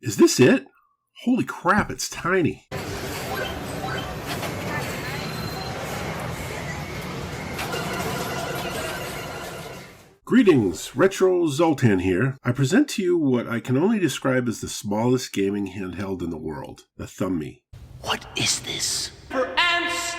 Is this it? Holy crap, it's tiny. Greetings, Retro Zoltan here. I present to you what I can only describe as the smallest gaming handheld in the world, the Thumby. What is this? For ants!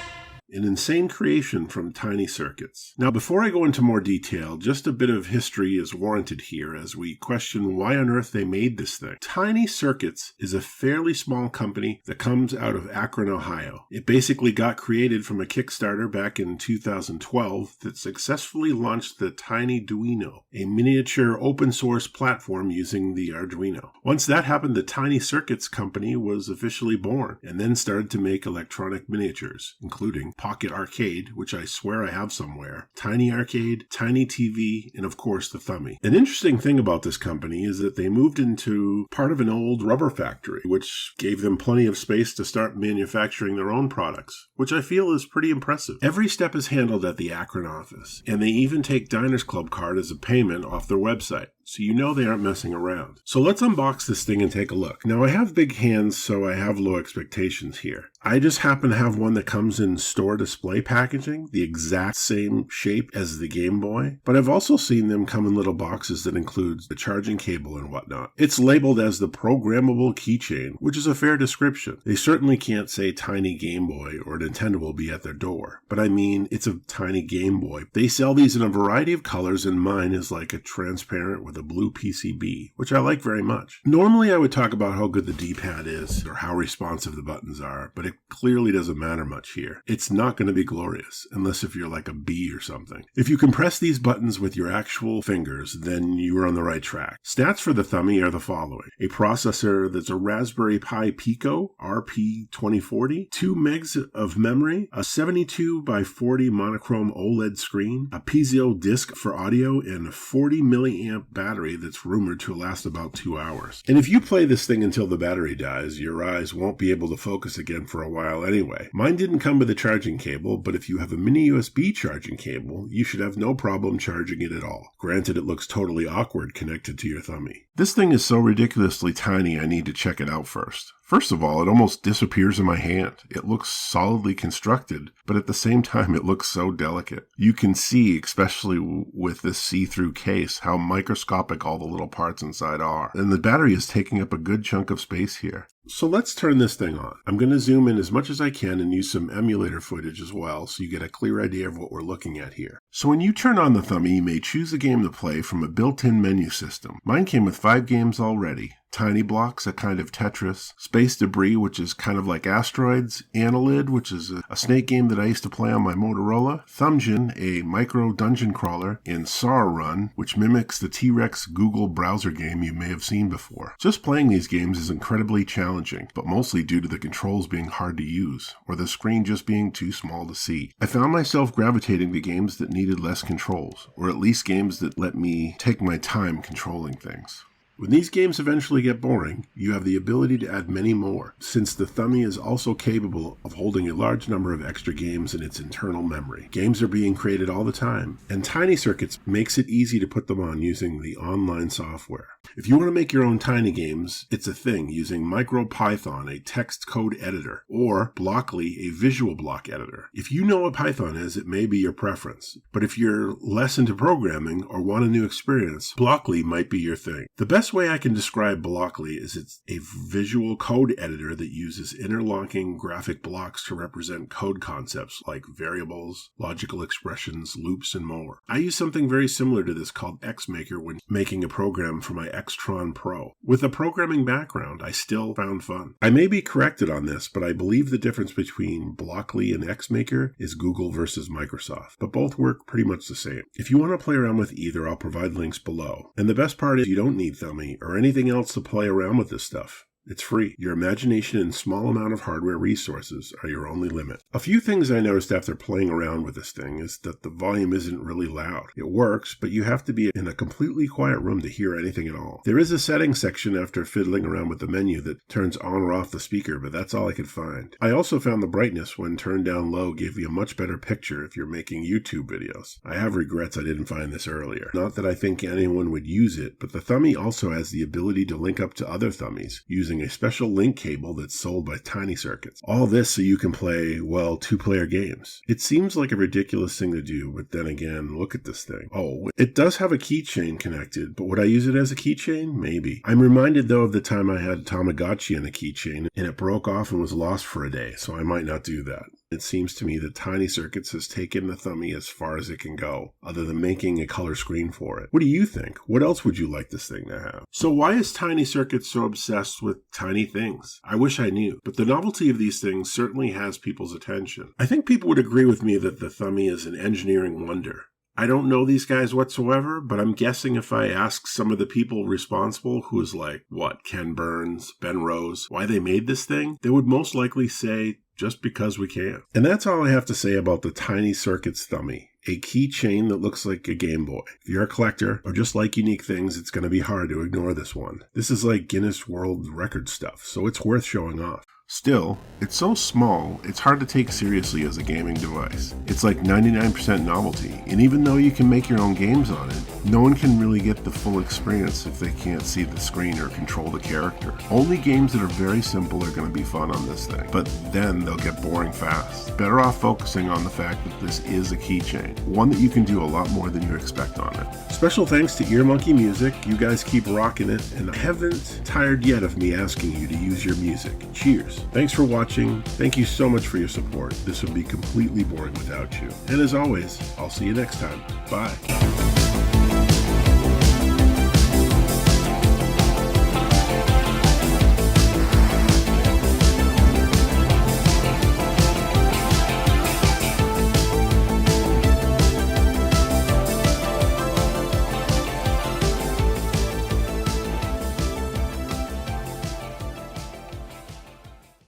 An insane creation from TinyCircuits. Now, before I go into more detail, just a bit of history is warranted here as we question why on earth they made this thing. TinyCircuits is a fairly small company that comes out of Akron, Ohio. It basically got created from a Kickstarter back in 2012 that successfully launched the TinyDuino, a miniature open source platform using the Arduino. Once that happened, the TinyCircuits company was officially born and then started to make electronic miniatures, including Pocket Arcade, which I swear I have somewhere, Tiny Arcade, Tiny TV, and of course the Thumby. An interesting thing about this company is that they moved into part of an old rubber factory, which gave them plenty of space to start manufacturing their own products, which I feel is pretty impressive. Every step is handled at the Akron office, and they even take Diners Club card as a payment off their website. So you know they aren't messing around. So let's unbox this thing and take a look. Now I have big hands, so I have low expectations here. I just happen to have one that comes in store display packaging, the exact same shape as the Game Boy, but I've also seen them come in little boxes that includes the charging cable and whatnot. It's labeled as the programmable keychain, which is a fair description. They certainly can't say Tiny Game Boy or Nintendo will be at their door, but I mean, it's a tiny Game Boy. They sell these in a variety of colors, and mine is like a transparent with a blue PCB, which I like very much. Normally I would talk about how good the D-pad is or how responsive the buttons are, but it clearly doesn't matter much here. It's not going to be glorious, unless if you're like a bee or something. If you can press these buttons with your actual fingers, then you are on the right track. Stats for the Thumby are the following. A processor that's a Raspberry Pi Pico RP2040, 2 megs of memory, a 72 by 40 monochrome OLED screen, a piezo disc for audio, and a 40 milliamp battery that's rumored to last about 2 hours. And if you play this thing until the battery dies, your eyes won't be able to focus again for a while anyway. Mine didn't come with a charging cable, but if you have a mini USB charging cable, you should have no problem charging it at all. Granted, it looks totally awkward connected to your Thumby. This thing is so ridiculously tiny, I need to check it out first. First of all, it almost disappears in my hand. It looks solidly constructed, but at the same time, it looks so delicate. You can see, especially with this see-through case, how microscopic all the little parts inside are. And the battery is taking up a good chunk of space here. So let's turn this thing on. I'm going to zoom in as much as I can and use some emulator footage as well so you get a clear idea of what we're looking at here. So when you turn on the Thumby, you may choose a game to play from a built-in menu system. Mine came with 5 games already. Tiny Blocks, a kind of Tetris, Space Debris, which is kind of like Asteroids, Annelid, which is a snake game that I used to play on my Motorola, Thumbjin, a micro dungeon crawler, and Sar Run, which mimics the T-Rex Google browser game you may have seen before. Just playing these games is incredibly challenging, but mostly due to the controls being hard to use, or the screen just being too small to see. I found myself gravitating to games that needed less controls, or at least games that let me take my time controlling things. When these games eventually get boring, you have the ability to add many more, since the Thumby is also capable of holding a large number of extra games in its internal memory. Games are being created all the time, and TinyCircuits makes it easy to put them on using the online software. If you want to make your own tiny games, it's a thing using MicroPython, a text code editor, or Blockly, a visual block editor. If you know what Python is, it may be your preference, but if you're less into programming or want a new experience, Blockly might be your thing. The best way I can describe Blockly is it's a visual code editor that uses interlocking graphic blocks to represent code concepts like variables, logical expressions, loops, and more. I use something very similar to this called XMaker when making a program for my Xtron Pro. With a programming background, I still found fun. I may be corrected on this, but I believe the difference between Blockly and XMaker is Google versus Microsoft, but both work pretty much the same. If you want to play around with either, I'll provide links below. And the best part is you don't need Thumby or anything else to play around with this stuff. It's free. Your imagination and small amount of hardware resources are your only limit. A few things I noticed after playing around with this thing is that the volume isn't really loud. It works, but you have to be in a completely quiet room to hear anything at all. There is a settings section after fiddling around with the menu that turns on or off the speaker, but that's all I could find. I also found the brightness when turned down low gave you a much better picture if you're making YouTube videos. I have regrets I didn't find this earlier. Not that I think anyone would use it, but the Thumby also has the ability to link up to other Thumbys using a special link cable that's sold by TinyCircuits. All this so you can play, well, two-player games. It seems like a ridiculous thing to do, but then again, look at this thing. Oh, it does have a keychain connected, but would I use it as a keychain? Maybe. I'm reminded though of the time I had Tamagotchi in a keychain and it broke off and was lost for a day, so I might not do that. It seems to me that TinyCircuits has taken the Thumby as far as it can go, other than making a color screen for it. What do you think? What else would you like this thing to have? So why is TinyCircuits so obsessed with tiny things? I wish I knew, but the novelty of these things certainly has people's attention. I think people would agree with me that the Thumby is an engineering wonder. I don't know these guys whatsoever, but I'm guessing if I ask some of the people responsible, who is like, Ken Burns, Ben Rose, why they made this thing, they would most likely say, just because we can. And that's all I have to say about the TinyCircuits Thumby, a keychain that looks like a Game Boy. If you're a collector or just like unique things, it's going to be hard to ignore this one. This is like Guinness World Record stuff, so it's worth showing off. Still, it's so small, it's hard to take seriously as a gaming device. It's like 99% novelty, and even though you can make your own games on it, no one can really get the full experience if they can't see the screen or control the character. Only games that are very simple are going to be fun on this thing, but then they'll get boring fast. Better off focusing on the fact that this is a keychain, one that you can do a lot more than you expect on it. Special thanks to Ear Monkey Music, you guys keep rocking it, and I haven't tired yet of me asking you to use your music. Cheers. Thanks for watching. Thank you so much for your support. This would be completely boring without you. And as always, I'll see you next time. Bye.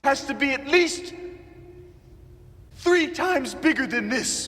Has to be at least 3 times bigger than this.